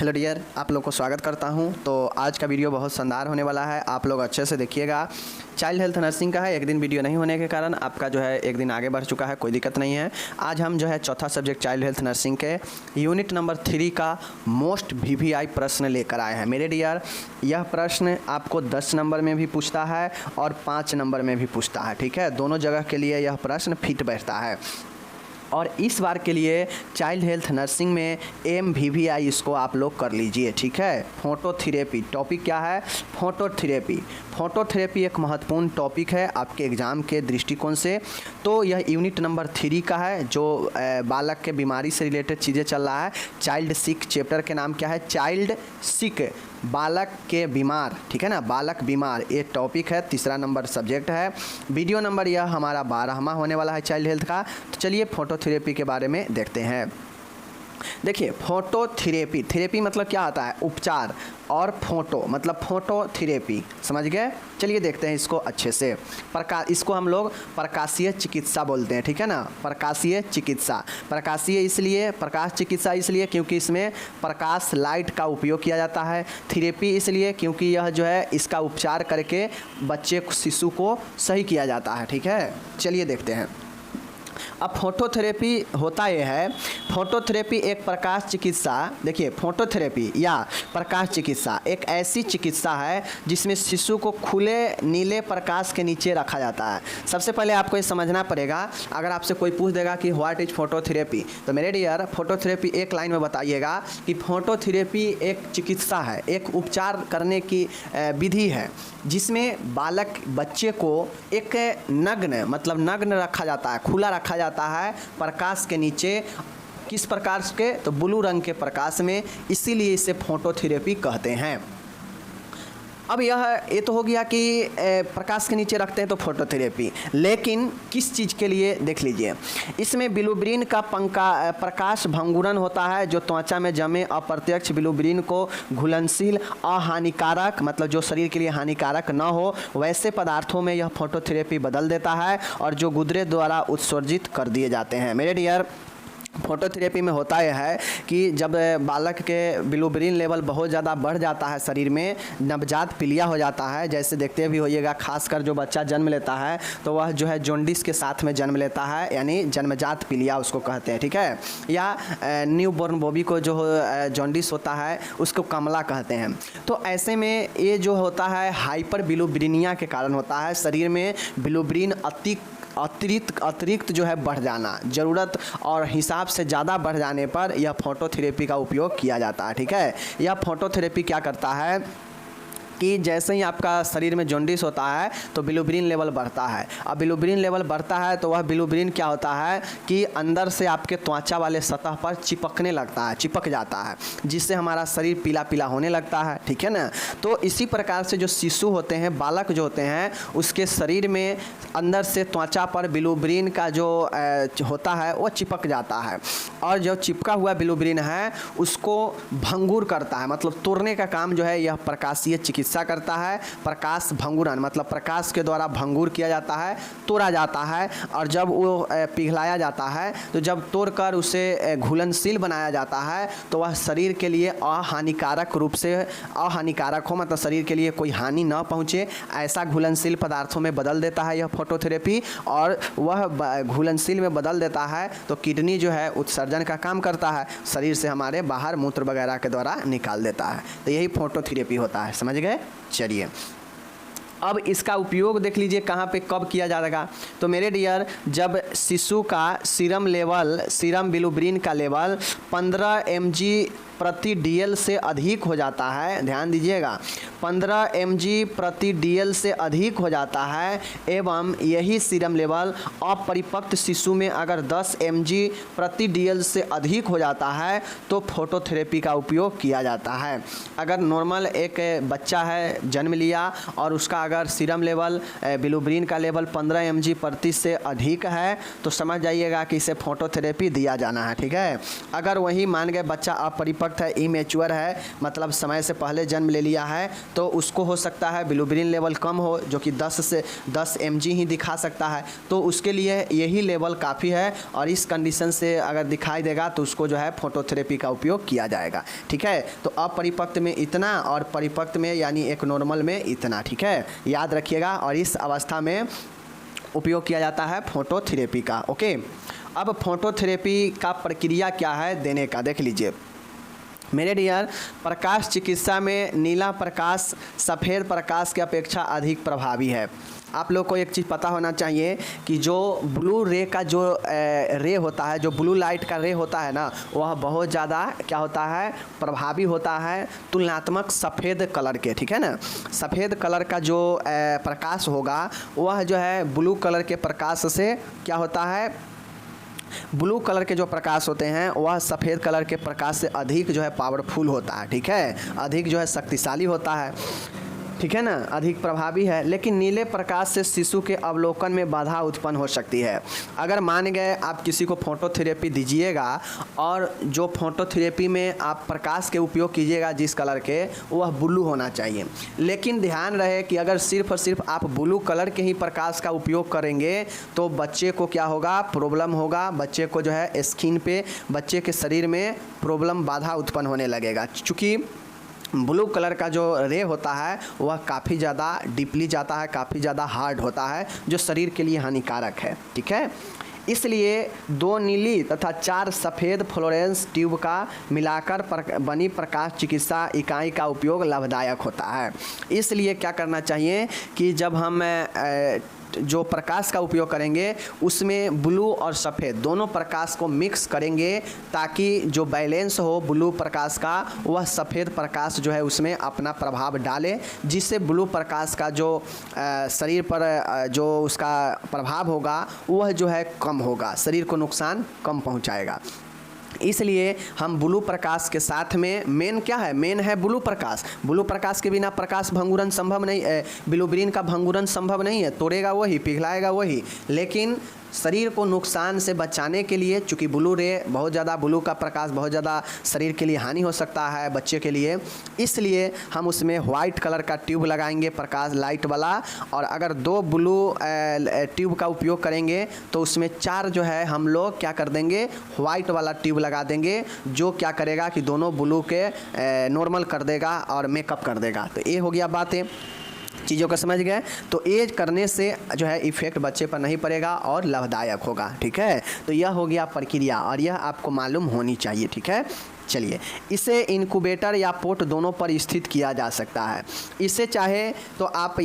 Hello dear, आप लोग को स्वागत करता हूं। तो आज का वीडियो बहुत शानदार होने वाला है, आप लोग अच्छे से देखिएगा। चाइल्ड हेल्थ नर्सिंग का है। एक दिन वीडियो नहीं होने के कारण आपका जो है एक दिन आगे बढ़ चुका है, कोई दिक्कत नहीं है। आज हम जो है चौथा सब्जेक्ट चाइल्ड हेल्थ नर्सिंग के यूनिट नंबर 3 का मोस्ट वीवीआई प्रश्न लेकर आए हैं। मेरे डियर, यह प्रश्न आपको 10 नंबर में भी पूछता है और 5 नंबर में भी पूछता है, ठीक है। दोनों जगह के लिए यह प्रश्न फिट बैठता है। और इस बार के लिए चाइल्ड हेल्थ नर्सिंग में MVVI इसको आप लोग कर लीजिए, ठीक है। फोटोथेरेपी टॉपिक क्या है? फोटोथेरेपी। फोटोथेरेपी एक महत्वपूर्ण टॉपिक है आपके एग्ज़ाम के दृष्टिकोण से। तो यह यूनिट नंबर 3 का है, जो बालक के बीमारी से रिलेटेड चीज़ें चल रहा है। चाइल्ड सिक चैप्टर के नाम क्या है? चाइल्ड सिक, बालक के बीमार, ठीक है ना, बालक बीमार, ये टॉपिक है। तीसरा नंबर सब्जेक्ट है। वीडियो नंबर यह हमारा 12वां होने वाला है चाइल्ड हेल्थ का। तो चलिए फोटोथेरेपी के बारे में देखते हैं। देखिए, फोटोथेरेपी, थेरेपी मतलब क्या आता है? उपचार, और फोटो मतलब फोटोथेरेपी, समझ गए। चलिए देखते हैं इसको अच्छे से। इसको हम लोग प्रकाशीय चिकित्सा बोलते हैं, ठीक है ना। प्रकाशीय चिकित्सा, प्रकाशीय इसलिए, प्रकाश चिकित्सा इसलिए क्योंकि इसमें प्रकाश लाइट का उपयोग किया जाता है। थेरेपी इसलिए क्योंकि यह जो है इसका उपचार करके बच्चे शिशु को सही किया जाता है, ठीक है। चलिए देखते हैं। अब फोटोथेरेपी होता यह है, फोटोथेरेपी एक प्रकाश चिकित्सा, देखिए फोटोथेरेपी या प्रकाश चिकित्सा एक ऐसी चिकित्सा है जिसमें शिशु को खुले नीले प्रकाश के नीचे रखा जाता है। सबसे पहले आपको ये समझना पड़ेगा, अगर आपसे कोई पूछ देगा कि व्हाट इज फोटोथेरेपी, तो मेरे डियर फोटोथेरेपी एक लाइन में बताइएगा कि फोटोथेरेपी एक चिकित्सा है, एक उपचार करने की विधि है जिसमें बालक बच्चे को एक नग्न मतलब नग्न रखा जाता है, खुला रखा जाता है प्रकाश के नीचे। किस प्रकाश के? तो ब्लू रंग के प्रकाश में, इसीलिए इसे फोटोथेरेपी कहते हैं। अब ये तो हो गया कि प्रकाश के नीचे रखते हैं तो फोटोथेरेपी, लेकिन किस चीज़ के लिए देख लीजिए। इसमें बिलुब्रिन का प्रकाश भंगुरन होता है जो त्वचा में जमे अप्रत्यक्ष बिलुब्रिन को घुलनशील अहानिकारक मतलब जो शरीर के लिए हानिकारक न हो वैसे पदार्थों में यह फोटोथेरेपी बदल देता है और जो गुर्दे द्वारा उत्सर्जित कर दिए जाते हैं। मेरे डियर, फोटोथेरेपी में होता यह है कि जब बालक के बिलुब्रिन लेवल बहुत ज़्यादा बढ़ जाता है, शरीर में नवजात पीलिया हो जाता है, जैसे देखते भी होइएगा, खासकर जो बच्चा जन्म लेता है तो वह जो है जॉन्डिस के साथ में जन्म लेता है, यानी जन्मजात पीलिया उसको कहते हैं, ठीक है। या न्यू बॉर्न बेबी को जो जॉन्डिस होता है उसको कमला कहते हैं। तो ऐसे में ये जो होता है हाइपर बिलुब्रिनिया के कारण होता है, शरीर में बिलुब्रिन अतिरिक्त जो है बढ़ जाना, ज़रूरत और हिसाब से ज़्यादा बढ़ जाने पर यह फोटोथेरेपी का उपयोग किया जाता है, ठीक है। यह फोटोथेरेपी क्या करता है कि जैसे ही आपका शरीर में जॉन्डिस होता है तो बिलुब्रिन लेवल बढ़ता है। अब बिलुब्रिन लेवल बढ़ता है तो वह बिलुब्रिन क्या होता है कि अंदर से आपके त्वचा वाले सतह पर चिपकने लगता है, चिपक जाता है, जिससे हमारा शरीर पीला पीला होने लगता है, ठीक है ना। तो इसी प्रकार से जो शिशु होते हैं, बालक जो होते हैं, उसके शरीर में अंदर से त्वचा पर बिलुब्रिन का जो होता है वो चिपक जाता है, और जो चिपका हुआ बिलुब्रिन है उसको भंगुर करता है, मतलब तोड़ने का काम जो है यह प्रकाशीय चिकित्सा करता है। प्रकाश भंगुरन मतलब प्रकाश के द्वारा भंगुर किया जाता है, तोड़ा जाता है, और जब वो पिघलाया जाता है तो जब तोड़कर उसे घुलनशील बनाया जाता है तो वह शरीर के लिए अहानिकारक रूप से अहानिकारक हो, मतलब शरीर के लिए कोई हानि न पहुँचे, ऐसा घुलनशील पदार्थों में बदल देता है यह फोटोथेरेपी। और वह घुलनशील में बदल देता है तो किडनी जो है उत्सर्जन का काम करता है, शरीर से हमारे बाहर मूत्र वगैरह के द्वारा निकाल देता है। तो यही फोटोथेरेपी होता है, समझ गए। चलिए, अब इसका उपयोग देख लीजिए कहाँ पे कब किया जाएगा। तो मेरे डियर, जब शिशु का सीरम बिलुब्रिन का लेवल 15 mg प्रति DL से अधिक हो जाता है, ध्यान दीजिएगा, 15 mg प्रति DL से अधिक हो जाता है, एवं यही सीरम लेवल अपरिपक्व शिशु में अगर 10 mg प्रति DL से अधिक हो जाता है तो फोटोथेरेपी का उपयोग किया जाता है। अगर नॉर्मल एक बच्चा है, जन्म लिया, और उसका अगर सीरम लेवल बिलुब्रिन का लेवल 15 mg प्रति से अधिक है तो समझ जाइएगा कि इसे फोटोथेरेपी दिया जाना है, ठीक है। अगर वही मान गए बच्चा अपरिपक्व अपरिपक्व है, इमेच्योर है, मतलब समय से पहले जन्म ले लिया है, तो उसको हो सकता है बिलुबिन लेवल कम हो, जो कि 10 से 10 mg ही दिखा सकता है, तो उसके लिए यही लेवल काफ़ी है। और इस कंडीशन से अगर दिखाई देगा तो उसको जो है फोटोथेरेपी का उपयोग किया जाएगा। ठीक है, तो अपरिपक्व में इतना और परिपक्व में यानी एक नॉर्मल में इतना। ठीक है, याद रखिएगा। और इस अवस्था में उपयोग किया जाता है फोटोथेरेपी का। ओके, अब फोटोथेरेपी का प्रक्रिया क्या है देने का, देख लीजिए मेरे डियर। प्रकाश चिकित्सा में नीला प्रकाश सफ़ेद प्रकाश की अपेक्षा अधिक प्रभावी है। आप लोग को एक चीज़ पता होना चाहिए कि जो ब्लू रे का जो रे होता है, जो ब्लू लाइट का रे होता है ना, वह बहुत ज़्यादा क्या होता है, प्रभावी होता है तुलनात्मक सफ़ेद कलर के। ठीक है ना, सफ़ेद कलर का जो प्रकाश होगा वह जो है ब्लू कलर के प्रकाश से क्या होता है, ब्लू कलर के जो प्रकाश होते हैं वह सफ़ेद कलर के प्रकाश से अधिक जो है पावरफुल होता है। ठीक है, अधिक जो है शक्तिशाली होता है। ठीक है ना, अधिक प्रभावी है। लेकिन नीले प्रकाश से शिशु के अवलोकन में बाधा उत्पन्न हो सकती है। अगर मान गए आप किसी को फोटोथेरेपी दीजिएगा और जो फोटोथेरेपी में आप प्रकाश के उपयोग कीजिएगा जिस कलर के, वह ब्लू होना चाहिए। लेकिन ध्यान रहे कि अगर सिर्फ और सिर्फ आप ब्लू कलर के ही प्रकाश का उपयोग करेंगे तो बच्चे को क्या होगा, प्रॉब्लम होगा। बच्चे को जो है स्किन पे, बच्चे के शरीर में प्रॉब्लम, बाधा उत्पन्न होने लगेगा। चूँकि ब्लू कलर का जो रे होता है वह काफ़ी ज़्यादा डीपली जाता है, काफ़ी ज़्यादा हार्ड होता है, जो शरीर के लिए हानिकारक है। ठीक है, इसलिए 2 नीली तथा 4 सफ़ेद फ्लोरेंस ट्यूब का मिलाकर बनी प्रकाश चिकित्सा इकाई का उपयोग लाभदायक होता है। इसलिए क्या करना चाहिए कि जब हम जो प्रकाश का उपयोग करेंगे उसमें ब्लू और सफ़ेद दोनों प्रकाश को मिक्स करेंगे, ताकि जो बैलेंस हो ब्लू प्रकाश का, वह सफ़ेद प्रकाश जो है उसमें अपना प्रभाव डाले, जिससे ब्लू प्रकाश का जो शरीर पर जो उसका प्रभाव होगा वह जो है कम होगा, शरीर को नुकसान कम पहुंचाएगा। इसलिए हम ब्लू प्रकाश के साथ में मेन क्या है, मेन है ब्लू प्रकाश। ब्लू प्रकाश के बिना प्रकाश भंगुरन संभव नहीं है, बिलुबिन का भंगुरन संभव नहीं है। तोड़ेगा वही, पिघलाएगा वही, लेकिन शरीर को नुकसान से बचाने के लिए, चूँकि ब्लू रे बहुत ज़्यादा, ब्लू का प्रकाश बहुत ज़्यादा शरीर के लिए हानि हो सकता है बच्चे के लिए, इसलिए हम उसमें वाइट कलर का ट्यूब लगाएंगे, प्रकाश लाइट वाला। और अगर 2 ब्लू ट्यूब का उपयोग करेंगे तो उसमें 4 जो है हम लोग क्या कर देंगे, वाइट वाला ट्यूब लगा देंगे, जो क्या करेगा कि दोनों ब्लू के नॉर्मल कर देगा और मेकअप कर देगा। तो ये हो गया बातें, चीज़ों को समझ गए। तो ये करने से जो है इफ़ेक्ट बच्चे पर नहीं पड़ेगा और लाभदायक होगा। ठीक है, तो यह हो गया प्रक्रिया और यह आपको मालूम होनी चाहिए। ठीक है, चलिए, इसे इनक्यूबेटर या पोट दोनों पर स्थित किया जा सकता है। इसे चाहे तो आप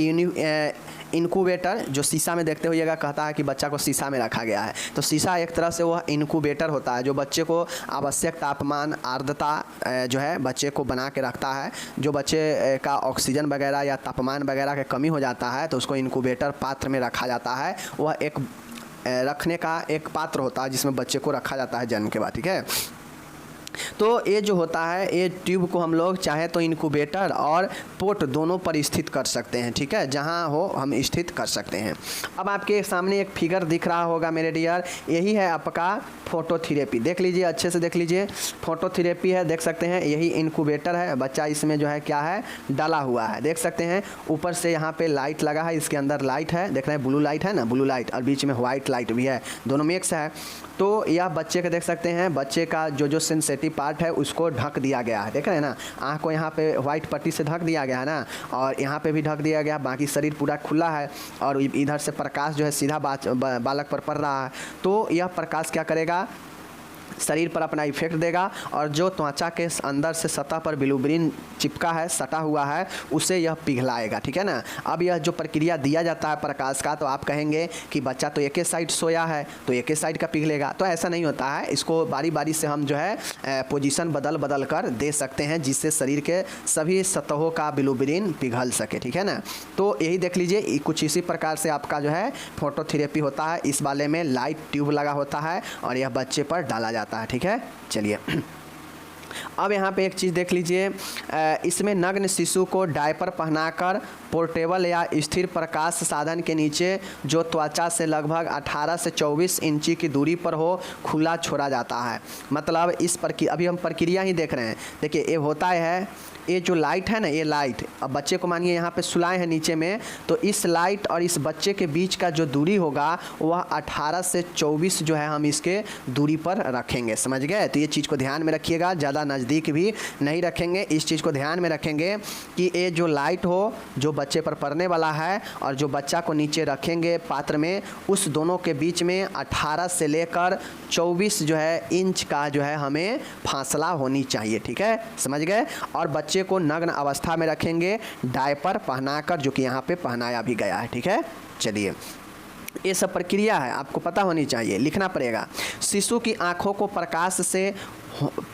इनक्यूबेटर, जो शीशा में देखते होइएगा, कहता है कि बच्चा को शीशा में रखा गया है, तो शीशा एक तरह से वह इनक्यूबेटर होता है, जो बच्चे को आवश्यक तापमान, आर्द्रता जो है बच्चे को बना के रखता है। जो बच्चे का ऑक्सीजन वगैरह या तापमान वगैरह की कमी हो जाता है तो उसको इनक्यूबेटर पात्र में रखा जाता है। वह एक रखने का एक पात्र होता है जिसमें बच्चे को रखा जाता है जन्म के बाद। ठीक है, तो ये जो होता है, ये ट्यूब को हम लोग चाहे तो इनक्यूबेटर और पोट दोनों पर स्थित कर सकते हैं। ठीक है, जहाँ हो हम स्थित कर सकते हैं। अब आपके सामने एक फिगर दिख रहा होगा मेरे डियर, यही है आपका फोटोथेरेपी। देख लीजिए, अच्छे से देख लीजिए, फोटोथेरेपी है, देख सकते हैं। यही इनक्यूबेटर है, बच्चा इसमें जो है क्या है, डाला हुआ है, देख सकते हैं। ऊपर से यहाँ पे लाइट लगा है, इसके अंदर लाइट है, देख रहे हैं, ब्लू लाइट है ना, ब्लू लाइट, और बीच में व्हाइट लाइट भी है, दोनों मिक्स है। तो यह बच्चे का देख सकते हैं, बच्चे का जो सेंसिटिव पार्ट है उसको ढक दिया गया है, देख रहे हैं ना, आँख को यहाँ पे व्हाइट पट्टी से ढक दिया गया है ना, और यहाँ पे भी ढक दिया गया, बाकी शरीर पूरा खुला है, और इधर से प्रकाश जो है सीधा बालक पर पड़ रहा है। तो यह प्रकाश क्या करेगा, शरीर पर अपना इफेक्ट देगा, और जो त्वचा के अंदर से सतह पर बिलुबिन चिपका है, सटा हुआ है, उसे यह पिघलाएगा। ठीक है ना। अब यह जो प्रक्रिया दिया जाता है प्रकाश का, तो आप कहेंगे कि बच्चा तो एक ही साइड सोया है तो एक ही साइड का पिघलेगा, तो ऐसा नहीं होता है। इसको बारी बारी से हम जो है पोजीशन बदल बदल कर दे सकते हैं, जिससे शरीर के सभी सतहों का बिलुबिन पिघल सके। ठीक है ना। तो यही देख लीजिए, कुछ इसी प्रकार से आपका जो है फोटोथेरेपी होता है। इस वाले में लाइट ट्यूब लगा होता है और यह बच्चे पर डाला जाता है। ठीक है, चलिए अब यहाँ पे एक चीज़ देख लीजिए, इसमें नग्न शिशु को डायपर पहनाकर पोर्टेबल या स्थिर प्रकाश साधन के नीचे जो त्वचा से लगभग 18 से 24 इंची की दूरी पर हो खुला छोड़ा जाता है। मतलब इस अभी हम प्रक्रिया ही देख रहे हैं। देखिए ये होता है, ये जो लाइट है ना, ये लाइट, अब बच्चे को मानिए यहाँ पे सुलाए हैं नीचे में, तो इस लाइट और इस बच्चे के बीच का जो दूरी होगा वह 18 से 24 जो है हम इसके दूरी पर रखेंगे। समझ गए? तो ये चीज़ को ध्यान में रखिएगा, ज़्यादा नज़दीक भी नहीं रखेंगे। इस चीज़ को ध्यान में रखेंगे कि ये जो लाइट हो जो बच्चे पर पड़ने वाला है और जो बच्चा को नीचे रखेंगे पात्र में, उस दोनों के बीच में 18 से लेकर 24 जो है इंच का जो है हमें फासला होनी चाहिए। ठीक है, समझ गए? और बच्चे को नग्न अवस्था में रखेंगे डायपर पहनाकर, जो कि यहाँ पे पहनाया भी गया है। ठीक है, चलिए ये सब प्रक्रिया है, आपको पता होनी चाहिए, लिखना पड़ेगा। शिशु की आंखों को प्रकाश से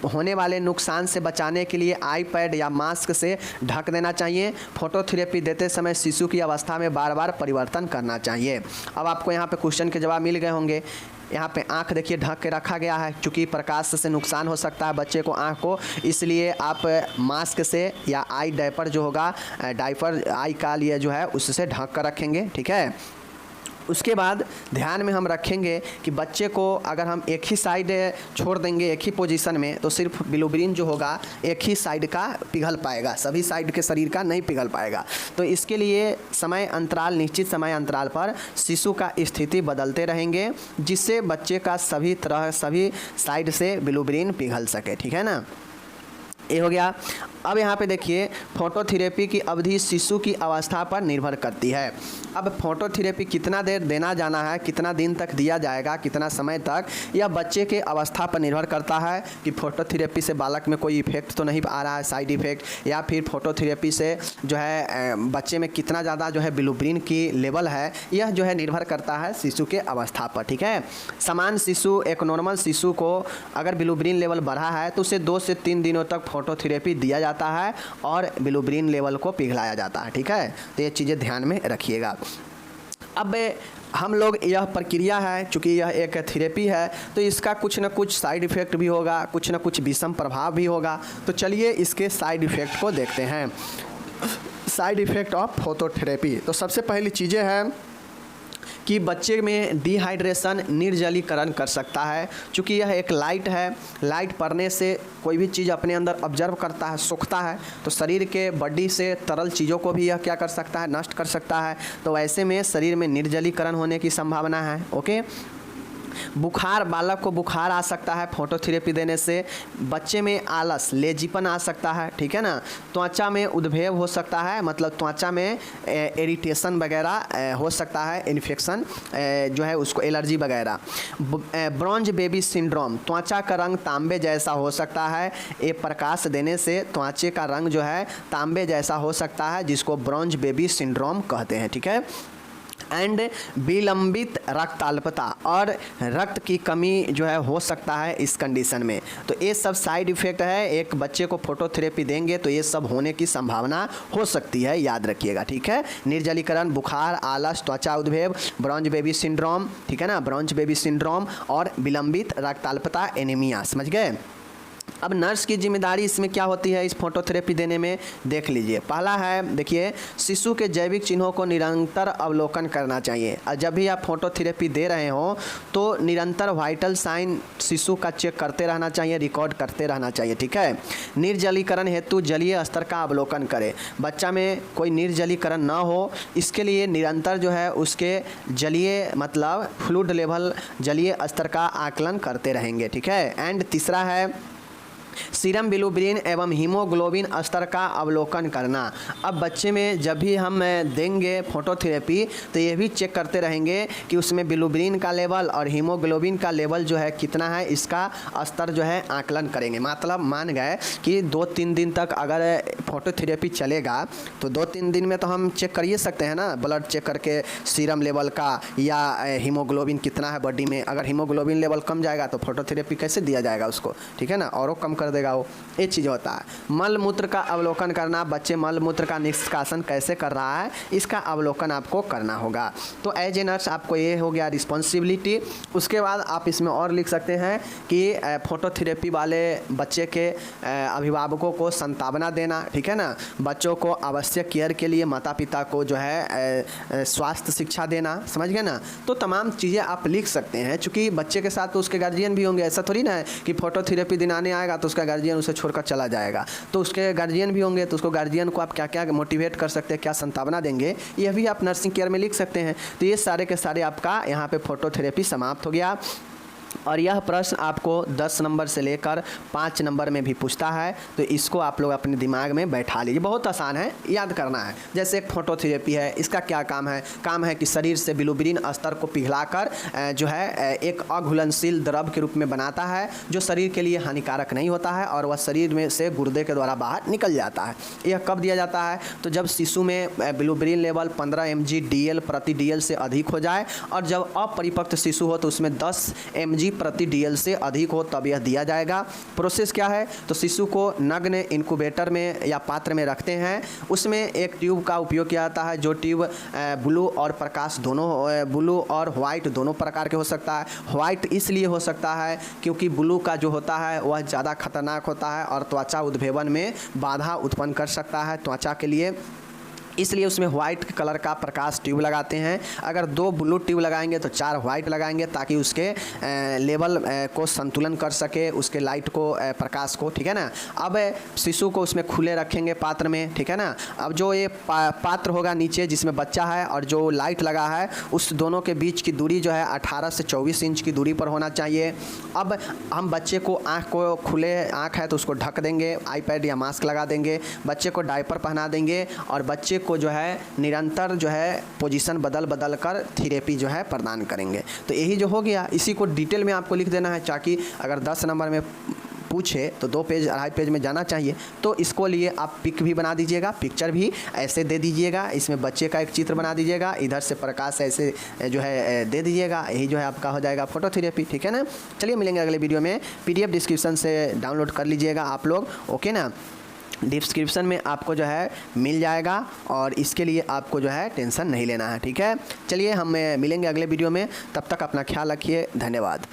होने वाले नुकसान से बचाने के लिए आईपैड या मास्क से ढक देना चाहिए। फोटोथेरेपी देते समय शिशु की अवस्था में बार बार परिवर्तन करना चाहिए। अब आपको यहाँ पे क्वेश्चन के जवाब मिल गए होंगे। यहाँ पे आँख देखिए ढक के रखा गया है, क्योंकि प्रकाश से नुकसान हो सकता है बच्चे को आँख को, इसलिए आप मास्क से या आई डायपर जो होगा, डायपर आई का लिए जो है उससे ढक कर रखेंगे। ठीक है, उसके बाद ध्यान में हम रखेंगे कि बच्चे को अगर हम एक ही साइड छोड़ देंगे एक ही पोजीशन में, तो सिर्फ बिलुब्रिन जो होगा एक ही साइड का पिघल पाएगा, सभी साइड के शरीर का नहीं पिघल पाएगा। तो इसके लिए समय अंतराल, निश्चित समय अंतराल पर शिशु का स्थिति बदलते रहेंगे, जिससे बच्चे का सभी साइड से बिलुब्रिन पिघल सके। ठीक है ना, ये हो गया। अब यहाँ पे देखिए, फोटोथेरेपी की अवधि शिशु की अवस्था पर निर्भर करती है। अब फोटोथेरेपी कितना देर देना जाना है, कितना दिन तक दिया जाएगा, कितना समय तक, यह बच्चे के अवस्था पर निर्भर करता है कि फोटोथेरेपी से बालक में कोई इफेक्ट तो नहीं आ रहा है, साइड इफेक्ट, या फिर फोटोथेरेपी से जो है बच्चे में कितना ज़्यादा जो है बिलुब्रिन की लेवल है, यह जो है निर्भर करता है शिशु के अवस्था पर। ठीक है, समान शिशु, एक नॉर्मल शिशु को अगर बिलुब्रिन लेवल बढ़ा है तो उसे 2 से 3 दिनों तक फोटोथेरेपी दिया जाता है और बिलुब्रिन लेवल को पिघलाया जाता है। ठीक है, तो ये चीज़ें ध्यान में रखिएगा। अब हम लोग, यह प्रक्रिया है, चूँकि यह एक थेरेपी है, तो इसका कुछ न कुछ साइड इफ़ेक्ट भी होगा, कुछ न कुछ विषम प्रभाव भी होगा। तो चलिए इसके साइड इफ़ेक्ट को देखते हैं। Side effect of phototherapy. तो सबसे पहली चीज़ें हैं कि बच्चे में डिहाइड्रेशन, निर्जलीकरण कर सकता है। चूँकि यह एक लाइट है, लाइट पड़ने से कोई भी चीज़ अपने अंदर ऑब्जर्व करता है, सूखता है, तो शरीर के बॉडी से तरल चीज़ों को भी यह क्या कर सकता है, नष्ट कर सकता है। तो ऐसे में शरीर में निर्जलीकरण होने की संभावना है। ओके, बुखार, बालक को बुखार आ सकता है फोटोथेरेपी देने से। बच्चे में आलस, लेजीपन आ सकता है। ठीक है ना, त्वचा में उद्भेव हो सकता है, मतलब त्वचा में इरिटेशन वगैरह हो सकता है, इन्फेक्शन जो है उसको, एलर्जी वगैरह। ब्रॉन्ज बेबी सिंड्रोम, त्वचा का रंग तांबे जैसा हो सकता है। ये प्रकाश देने से त्वचा का रंग जो है तांबे जैसा हो सकता है, जिसको ब्रॉन्ज बेबी सिंड्रोम कहते हैं। ठीक है, एंड विलंबित रक्ताल्पता, और रक्त की कमी जो है हो सकता है इस कंडीशन में। तो ये सब साइड इफ़ेक्ट है, एक बच्चे को फोटोथेरेपी देंगे तो ये सब होने की संभावना हो सकती है, याद रखिएगा। ठीक है, निर्जलीकरण, बुखार, आलस, त्वचा उद्भेव, ब्रॉन्ज बेबी सिंड्रोम, ठीक है ना, ब्रॉन्ज बेबी सिंड्रोम और विलंबित रक्ताल्पता, एनीमिया। समझ गए? अब नर्स की जिम्मेदारी इसमें क्या होती है इस फोटोथेरेपी देने में, देख लीजिए। पहला है, देखिए, शिशु के जैविक चिन्हों को निरंतर अवलोकन करना चाहिए। और जब भी आप फोटोथेरेपी दे रहे हो तो निरंतर वाइटल साइन शिशु का चेक करते रहना चाहिए, रिकॉर्ड करते रहना चाहिए। ठीक है, निर्जलीकरण हेतु जलीय स्तर का अवलोकन करें। बच्चा में कोई निर्जलीकरण ना हो, इसके लिए निरंतर जो है उसके जलीय, मतलब फ्लूइड लेवल, जलीय स्तर का आकलन करते रहेंगे। ठीक है, एंड तीसरा है सीरम बिलुब्रिन एवं हीमोग्लोबिन स्तर का अवलोकन करना। अब बच्चे में जब भी हम देंगे फोटोथेरेपी तो ये भी चेक करते रहेंगे कि उसमें बिलुब्रिन का लेवल और हीमोग्लोबिन का लेवल जो है कितना है, इसका स्तर जो है आकलन करेंगे। मतलब मान गए कि 2-3 दिन तक अगर फोटोथेरेपी चलेगा तो 2-3 दिन में तो हम चेक करिए सकते हैं ना, ब्लड चेक करके सीरम लेवल का या हीमोग्लोबिन कितना है बॉडी में। अगर हीमोग्लोबिन लेवल कम जाएगा तो फोटोथेरेपी कैसे दिया जाएगा उसको, ठीक है ना, औरों कम कर देगा वो, ये चीज़ होता है। मल मूत्र का अवलोकन करना, बच्चे मल मूत्र का निष्कासन कैसे कर रहा है इसका अवलोकन आपको करना होगा। तो एज ए नर्स आपको ये हो गया रिस्पॉन्सिबिलिटी। उसके बाद आप इसमें और लिख सकते हैं कि फोटोथेरेपी वाले बच्चे के अभिभावकों को सांत्वना देना, ठीक है ना, बच्चों को आवश्यक केयर के लिए माता पिता को जो है स्वास्थ्य शिक्षा देना, समझ गए ना। तो तमाम चीज़ें आप लिख सकते हैं, चूँकि बच्चे के साथ तो उसके गार्जियन भी होंगे, ऐसा थोड़ी ना है कि फोटोथेरेपी दिलाने आएगा तो उसका गार्जियन उसे छोड़कर चला जाएगा, तो उसके गार्जियन भी होंगे, तो उसको गार्जियन को आप क्या क्या मोटिवेट कर सकते हैं, क्या सांत्वना देंगे, यह भी आप नर्सिंग केयर में लिख सकते हैं। तो ये सारे के सारे आपका यहाँ पे फोटोथेरेपी समाप्त हो गया। और यह प्रश्न आपको 10 नंबर से लेकर 5 नंबर में भी पूछता है, तो इसको आप लोग अपने दिमाग में बैठा लीजिए। बहुत आसान है, याद करना है। जैसे एक फोटोथेरेपी है, इसका क्या काम है? काम है कि शरीर से बिलिरुबिन स्तर को पिघलाकर जो है एक अघुलनशील द्रव के रूप में बनाता है, जो शरीर के लिए हानिकारक नहीं होता है और वह शरीर में से गुर्दे के द्वारा बाहर निकल जाता है। यह कब दिया जाता है? तो जब शिशु में बिलिरुबिन लेवल 15 mg DL प्रति DL से अधिक हो जाए, और जब अपरिपक्व शिशु हो तो उसमें 10 mg प्रति DL से अधिक हो, तब यह दिया जाएगा। प्रोसेस क्या है? तो शिशु को नग्न इंक्यूबेटर में या पात्र में रखते हैं, उसमें एक ट्यूब का उपयोग किया जाता है, जो ट्यूब ब्लू और प्रकाश दोनों, ब्लू और वाइट दोनों प्रकार के हो सकता है। वाइट इसलिए हो सकता है क्योंकि ब्लू का जो होता है वह ज़्यादा खतरनाक होता है और त्वचा उद्भेदन में बाधा उत्पन्न कर सकता है त्वचा के लिए, इसलिए उसमें वाइट कलर का प्रकाश ट्यूब लगाते हैं। अगर 2 ब्लू ट्यूब लगाएंगे तो 4 वाइट लगाएंगे, ताकि उसके लेवल को संतुलन कर सके, उसके लाइट को, प्रकाश को, ठीक है ना। अब शिशु को उसमें खुले रखेंगे पात्र में, ठीक है ना। अब जो ये पात्र होगा नीचे जिसमें बच्चा है और जो लाइट लगा है, उस दोनों के बीच की दूरी जो है 18 से 24 इंच की दूरी पर होना चाहिए। अब हम बच्चे को आँख को, खुले आँख है तो उसको ढक देंगे, आईपैड या मास्क लगा देंगे, बच्चे को डायपर पहना देंगे और बच्चे को जो है निरंतर जो है पोजीशन बदल बदल कर थेरेपी जो है प्रदान करेंगे। तो यही जो हो गया, इसी को डिटेल में आपको लिख देना है, ताकि अगर 10 नंबर में पूछे तो 2 पेज 2.5 पेज में जाना चाहिए। तो इसको लिए आप पिक भी बना दीजिएगा, पिक्चर भी ऐसे दे दीजिएगा, इसमें बच्चे का एक चित्र बना दीजिएगा, इधर से प्रकाश ऐसे जो है दे दीजिएगा। यही जो है आपका हो जाएगा फोटोथेरेपी, ठीक है ना। चलिए मिलेंगे अगले वीडियो में। PDF डिस्क्रिप्शन से डाउनलोड कर लीजिएगा आप लोग, ओके ना। डिस्क्रिप्शन में आपको जो है मिल जाएगा और इसके लिए आपको जो है टेंशन नहीं लेना है, ठीक है। चलिए हम मिलेंगे अगले वीडियो में, तब तक अपना ख्याल रखिए, धन्यवाद।